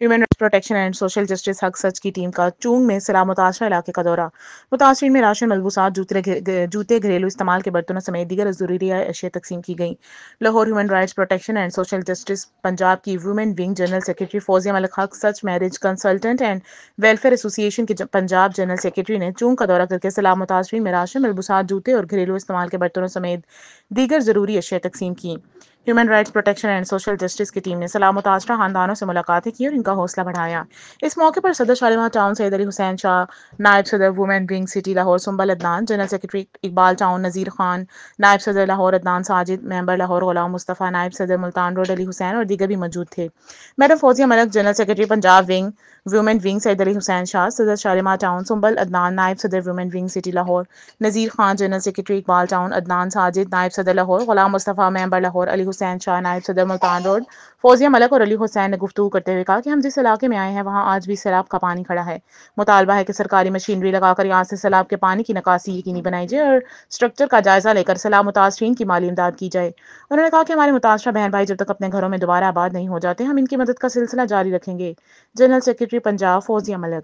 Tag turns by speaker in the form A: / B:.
A: Human rights protection and social justice حق سچ کی team کا چونگ میں سیلاب متاثرہ علاقے کا دورہ۔ متاثرین میں راشن، ملبوسات، جوتے، گھریلو استعمال کے برتنوں سمیت دیگر ضروری اشیاء تقسیم کی گئیں۔ Lahore human rights protection and social justice Punjab کی women wing general secretary Fauzia Malik حق سچ marriage consultant and welfare association کے پنجاب جنرل سیکرٹری نے چونگ کا دورہ کر کے سیلاب متاثرین میں راشن، ملبوسات، جوتے اور گھریلو استعمال کے برتنوں سمیت دیگر ضروری اشیاء تقسیم کی۔ Human rights protection and social justice کی ٹیم نے سیلاب متاثرہ خاندانوں سے ملاقاتیں کی اور ان کا حوصلہ بڑھایا۔ اس موقع پر صدر شالیمار ٹاؤن سید علی حسین شاہ، نائب صدر women wing city Lahore Sumbul Adnan, general secretary Iqbal town Nazir Khan, نائب صدر لاہور عدنان ساجد، ممبر لاہور غلام مصطفیٰ، نائب صدر ملتان روڈ علی حسین اور دیگر بھی موجود تھے۔ Madam Fauzia Malik, general secretary Punjab women wing Syed Ali Hussain Shah, صدر شالیمار ٹاؤن سنبل عدنان، نائب صدر women wing city Lahore Nazir Khan, general secretary Iqbal town Adnan Sajid, نائب صدر لاہور غلام مصطفیٰ، ممبر لاہور علی حسین شاہ، نائب صدر ملتان روڈ فوزیہ ملک اور علی حسین نے گفتگو کرتے ہوئے کہا کہ ہم جس علاقے میں آئے ہیں وہاں آج بھی سیلاب کا پانی کھڑا ہے۔ مطالبہ ہے کہ سرکاری مشینری لگا کر یہاں سے سیلاب کے پانی کی نکاسی یقینی بنائی جائے اور اسٹرکچر کا جائزہ لے کر سیلاب متاثرین کی مالی امداد کی جائے۔ انہوں نے کہا کہ ہمارے متاثرہ بہن بھائی جب تک اپنے گھروں میں دوبارہ آباد نہیں ہو جاتے ہم ان کی مدد کا سلسلہ جاری رکھیں گے۔ جنرل سیکرٹری پنجاب فوزیہ ملک۔